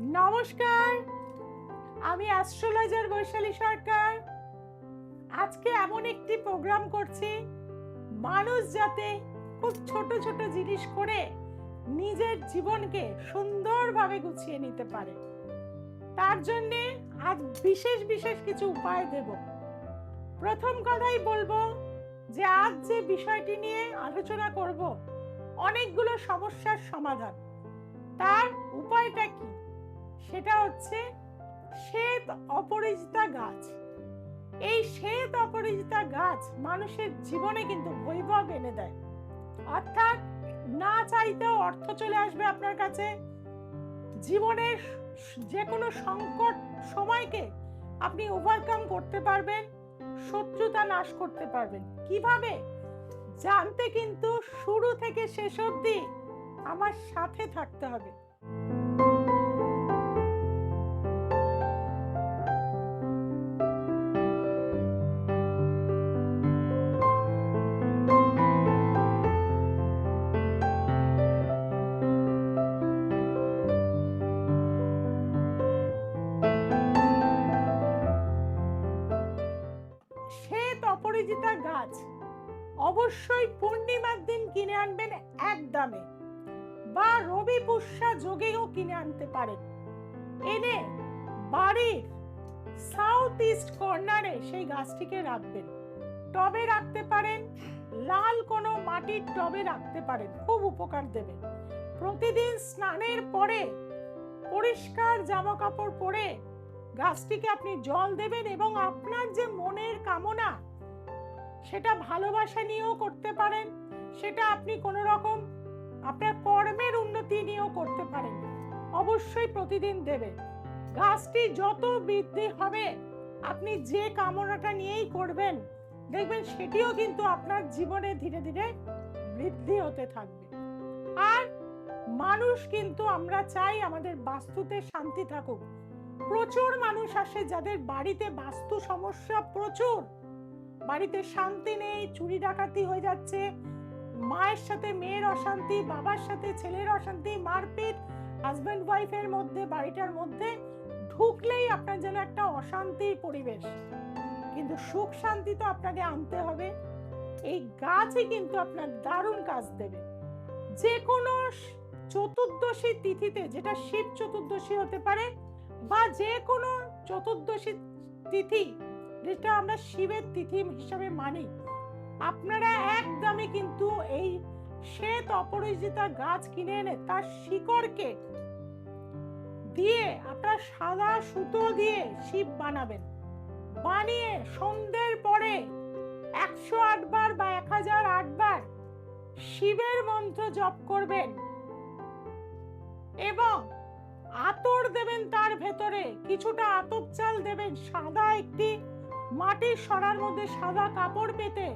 নমস্কার, আমি অ্যাস্ট্রোলজার বৈশালী সরকার। আজকে এমন একটি প্রোগ্রাম করছি মানুষ যাতে খুব ছোট ছোট জিনিস করে নিজের জীবনকে সুন্দরভাবে গুছিয়ে নিতে পারে। তার জন্য আজ বিশেষ বিশেষ কিছু উপায় দেব। প্রথম কথাই বলবো যে আজ যে বিষয়টি নিয়ে আলোচনা করব অনেকগুলো সমস্যার সমাধান। তার উপায়টা কি? সেটা হচ্ছে শ্বেত অপরাজিতা গাছ। এই শ্বেত অপরাজিতা গাছ মানুষের জীবনে কিন্তু বৈভব এনে দেয়, অর্থাৎ না চাইতেও অর্থ চলে আসবে আপনার কাছে। জীবনের যে কোনো সংকট সময়কে আপনি ওভারকাম করতে পারবেন, শত্রুতা নাশ করতে পারবেন। কিভাবে জানতে কিন্তু শুরু থেকে শেষ অবধি আমার সাথে থাকতে হবে। শ্বেত অপরাজিতা গাছ অবশ্যই পূর্ণিমার দিন কিনে আনবেন এক দামে, বা রবি পুষ্যা যোগেও কিনে আনতে পারেন। এনে বাড়ির সাউথ ইস্ট কর্নারে সেই গাছটিকে রাখবেন। টবে রাখতে পারেন, লাল কোনো মাটির টবে রাখতে পারেন, খুব উপকার দেবে। প্রতিদিন স্নানের পরে পরিষ্কার জামা কাপড় পরে গাছটিকে আপনি জল দেবেন, এবং আপনার যে মনের কামনা সেটা ভালোবাসা নিয়েও করতে পারেন, সেটা আপনি কোনো রকম আপনার কর্মের উন্নতি নিয়েও করতে পারেন। অবশ্যই প্রতিদিন দেবেন। গাছটি যত বৃদ্ধি হবে, আপনি যে কামনাটা নিয়েই করবেন দেখবেন সেটিও কিন্তু আপনার জীবনে ধীরে ধীরে বৃদ্ধি হতে থাকবে। আর মানুষ কিন্তু আমরা চাই আমাদের বাস্তুতে শান্তি থাকুক। প্রচুর মানুষ আসে যাদের বাড়িতে বাস্তু সমস্যা প্রচুর, বাড়িতে শান্তি নেই, চুরি ডাকাতি হয়ে যাচ্ছে, মায়ের সাথে মেয়ের অশান্তি, বাবার সাথে ছেলের অশান্তি, মারপিট, হাজব্যান্ড ওয়াইফের মধ্যে, বাড়িটার মধ্যে ঢুকলেই আপনার যেন একটা অশান্তির পরিবেশ। কিন্তু সুখ শান্তি তো আপনাকে আনতে হবে। এই গাছই কিন্তু আপনার দারুণ কাজ দেবে। যে কোনো চতুর্দশী তিথিতে, যেটা শিব চতুর্দশী হতে পারে, বা যে কোনো চতুর্দশী তিথি যেটা আমরা শিবের তিথি হিসাবে মানি, আপনারা একদমই কিন্তু এই শ্বেত অপরাজিতা গাছ কিনে এনে তার শিকড়কে দিয়ে আপনার সাদা সুতো দিয়ে শিব বানাবেন। বানিয়ে সন্ধ্যের পরে 108 বার বা 1008 বার শিবের মন্ত্র জপ করবেন, এবং আতর দেবেন। তার ভেতরে কিছুটা আতপ চাল দেবেন, সাদা একটি মাটির সরার মধ্যে সাদা কাপড় পেতে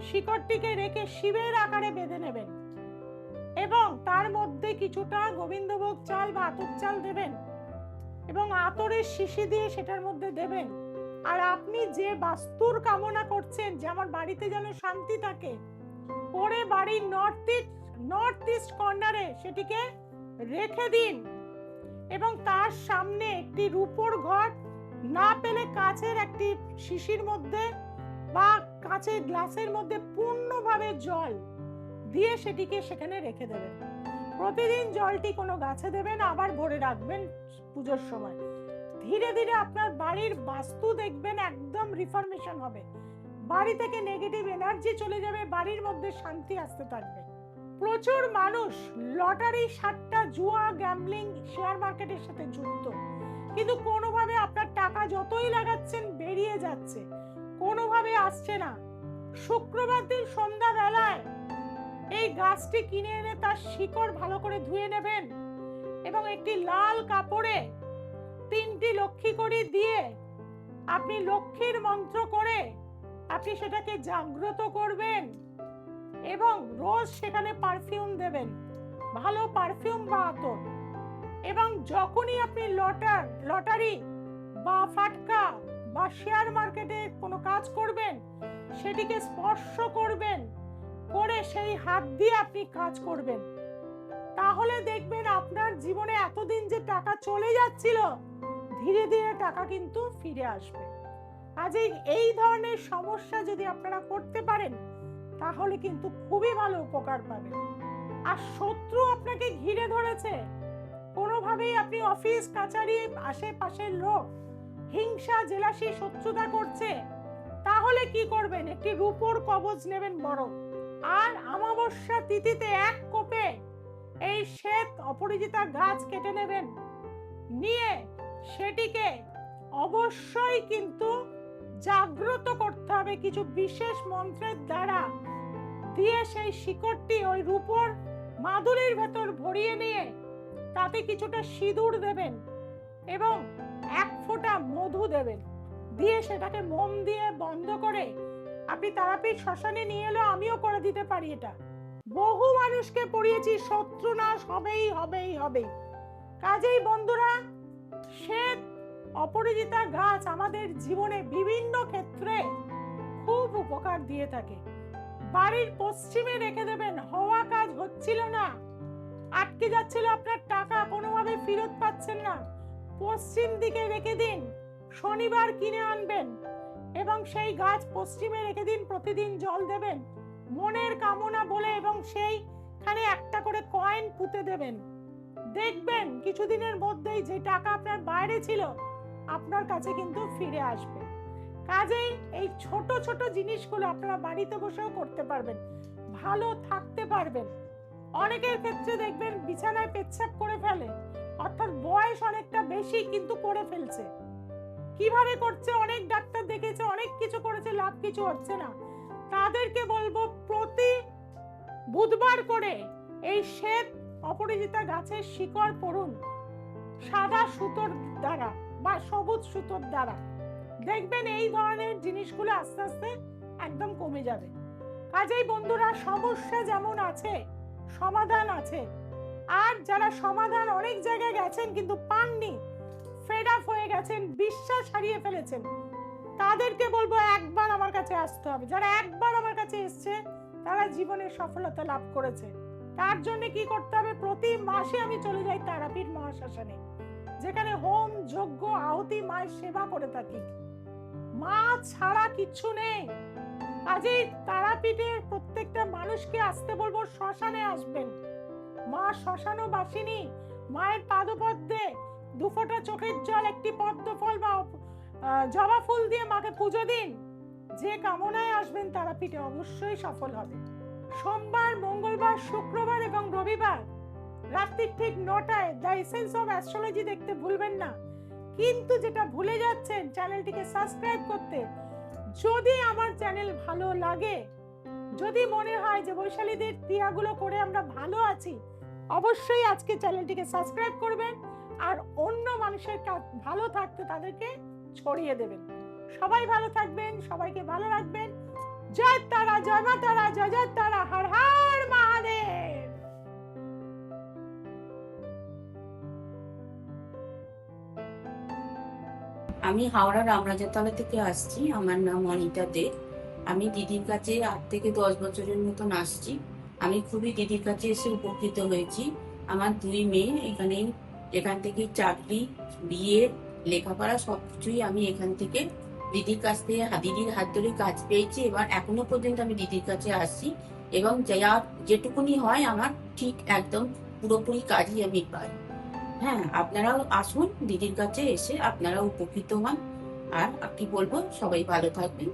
শিকড়টিকে রেখে শিবের আকারে বেঁধে নেবেন, এবং তার মধ্যে কিছুটা গোবিন্দভোগ চাল বা আতপ চাল দেবেন, এবং আতরের শিশি দিয়ে সেটার মধ্যে দেবেন। আর আপনি যে বাস্তুর কামনা করছেন যে আমার বাড়িতে যেন শান্তি থাকে, পরে বাড়ির নর্থ ইস্ট কর্নারে সেটিকে রেখে দিন, এবং তার সামনে একটি রূপোর ঘট, না পেলে কাচের একটি শিশির মধ্যে বা কাচের গ্লাসের মধ্যে পূর্ণভাবে জল দিয়ে সেটিকে সেখানে রেখে দেবেন। প্রতিদিন জলটি কোনো গাছে দেবেন, আবার ভরে রাখবেন পুজোর সময়। ধীরে ধীরে আপনার বাড়ির বাস্তু দেখবেন একদম রিফরমেশন হবে, বাড়ি থেকে নেগেটিভ এনার্জি চলে যাবে, বাড়ির মধ্যে শান্তি আসতে থাকবে। প্রচুর মানুষ লটারি, সাট্টা, জুয়া, গ্যাম্বলিং, শেয়ার মার্কেটের সাথে যুক্ত, কিন্তু কোনোভাবে আপনার টাকা যতই লাগাচ্ছেন বেরিয়ে যাচ্ছে, কোনোভাবে আসছে না। শুক্রবার দিন সন্ধ্যা বেলায় এই গাছটি কিনে এনে তার শিকড় ভালো করে ধুয়ে নেবেন, এবং একটি লাল কাপড়ে 3টি লক্ষ্মী কড়ি দিয়ে আপনি লক্ষ্মীর মন্ত্র করে আপনি সেটাকে জাগ্রত করবেন, এবং রোজ সেখানে পারফিউম দেবেন, ভালো পারফিউম বা আতর। এবং যখনই আপনি লটারি বা ফাটকা বা শেয়ার মার্কেটে কোনো কাজ করবেন, সেটিকে স্পর্শ করবেন, করে সেই হাত দিয়ে আপনি কাজ করবেন। তাহলে দেখবেন আপনার জীবনে এতদিন যে টাকা চলে যাচ্ছিল ধীরে ধীরে টাকা কিন্তু ফিরে আসবে। কাজেই এই ধরনের সমস্যা যদি আপনারা করতে পারেন তাহলে কিন্তু খুবই ভালো উপকার পাবেন। আর শত্রু আপনাকে ঘিরে ধরেছে, কোনোভাবেই আপনি অফিস কাচারি আশেপাশের লোক হিংসা জেলাসি শত্রুতা করছে, তাহলে কি করবেন? একটি রূপোর কবচ নেবেন বড়, আর অমাবস্যা তিথিতে এক কোপে এই শ্বেত অপরাজিতা গাছ কেটে নেবেন, নিয়ে সেটিকে অবশ্যই কিন্তু জাগ্রত করতে হবে কিছু বিশেষ মন্ত্রের দ্বারা, দিয়ে সেই শিকড়টি ওই রূপোর মাদুলির ভেতর ভরিয়ে নিয়ে তাতে কিছুটা সিঁদুর দেবেন এবং এক ফোঁটা মধু দেবেন, দিয়ে সেটাকে মোম দিয়ে বন্ধ করে আপনি তারাপীঠ শ্মশানে নিয়ে এলো, আমিও করে দিতে পারি এটা, বহু মানুষকে পড়িয়েছি, শত্রু নাশ হবেই হবেই হবে। কাজেই বন্ধুরা, শ্বেত অপরাজিতা গাছ আমাদের জীবনে বিভিন্ন ক্ষেত্রে খুব উপকার দিয়ে থাকে। বাড়ির পশ্চিমে রেখে দেবেন, হওয়া কাজ হচ্ছিল না, আটকে যাচ্ছিল, আপনার টাকা কোনোভাবে ফেরত পাচ্ছেন না, পশ্চিম দিকে রেখে দিন, শনিবার কিনে আনবেন এবং সেই গাছ পশ্চিমে রেখে দিন, প্রতিদিন জল দেবেন মনের কামনা বলে এবং সেইখানে একটা করে কয়েন পুঁতে দেবেন। দেখবেন কিছুদিনের মধ্যেই যে টাকা আপনার বাইরে ছিল আপনার কাছে কিন্তু ফিরে আসবে। কাজেই এই ছোট ছোট জিনিসগুলো আপনারা বাড়িতে বসেও করতে পারবেন, ভালো থাকতে পারবেন। অনেকের ক্ষেত্রে দেখবেন বিছানায় পেচ্ছাপ করে ফেলে, অর্থাৎ বয়স অনেকটা বেশি কিন্তু করে ফেলছে। কিভাবে করছে? অনেক ডাক্তার দেখেছে, অনেক কিছু করেছে, লাভ কিছু হচ্ছে না। তাদেরকে বলবো প্রতি বুধবার করে এই শ্বেত অপরাজিতা গাছের শিকড় পড়ুন সাদা সুতোর দ্বারা বা সবুজ সুতোর দ্বারা, দেখবেন এই ধরনের জিনিসগুলো আস্তে আস্তে একদম কমে যাবে। কাজেই বন্ধুরা, সমস্যা যেমন আছে সমাধান আছে, আর যারা সমাধান অনেক জায়গায় গেছেন কিন্তু পাননি, ফেড আপ হয়ে গেছেন, বিশ্বাস হারিয়ে ফেলেছেন, তাদেরকে বলবো একবার আমার কাছে আসতে হবে। যারা একবার আমার কাছে এসছে তারা জীবনে সফলতা লাভ করেছে। তার জন্য কি করতে হবে? প্রতি মাসে আমি চলে যাই তারাপীঠ মহাশ্মশানে, যেখানে হোম যজ্ঞ আহুতি মায়ের সেবা করে থাকি। মা ছাড়া কিচ্ছু নেই। কাজেই তারাপীঠের প্রত্যেকটা মানুষকে আসতে বলবো, শ্মশানে আসবেন। মা শ্মশানবাসিনী, মায়ের পাদপদ্মে দুফোঁটা চোখের জল, একটি পদ্ম ফল বা জবা ফুল দিয়ে মাকে পুজো দিন। যে কামনায় আসবেন তারাপীঠে অবশ্যই সফল হবে। সোমবার, মঙ্গলবার, শুক্রবার এবং রবিবার রাত্রি ঠিক 9টায় দ্য এসেন্স অফ অ্যাস্ট্রোলজি দেখতে ভুলবেন না। কিন্তু যেটা ভুলে যাচ্ছেন চ্যানেলটিকে সাবস্ক্রাইব করতে। যদি আমার চ্যানেল ভালো লাগে, যদি মনে হয় যে বৈশালীদের ক্রিয়াগুলো করে আমরা ভালো আছি, অবশ্যই আজকে চ্যানেলটিকে সাবস্ক্রাইব করবেন আর অন্য মানুষের ভালো থাকতে তাদেরকে ছড়িয়ে দেবেন। সবাই ভালো থাকবেন, সবাইকে ভালো রাখবেন। জয় তারা, জয় মা তারা, জয় জয় তারা, হর হর মহাদেব। আমি হাওড়া রামরাজাতলা থেকে আসছি। আমার নাম অনিতা দে। আমি দিদির কাছে 8 থেকে 10 বছরের মতন আসছি। আমি খুবই দিদির কাছে এসে উপকৃত হয়েছি। আমার 2 মেয়ে এখান থেকে চাকরি, বিয়ে, লেখাপড়া সবকিছুই আমি এখান থেকে দিদির কাছ থেকে দিদির হাত ধরে কাজ পেয়েছি। এবার এখনো পর্যন্ত আমি দিদির কাছে আসছি এবং যেটুকুনি হয় আমার ঠিক একদম পুরোপুরি কাজই আমি পাই। হ্যাঁ, আপনারাও আসুন, দিদির কাছে এসে আপনারাও উপকৃত হন। আর কি বলবো, সবাই ভালো থাকবেন।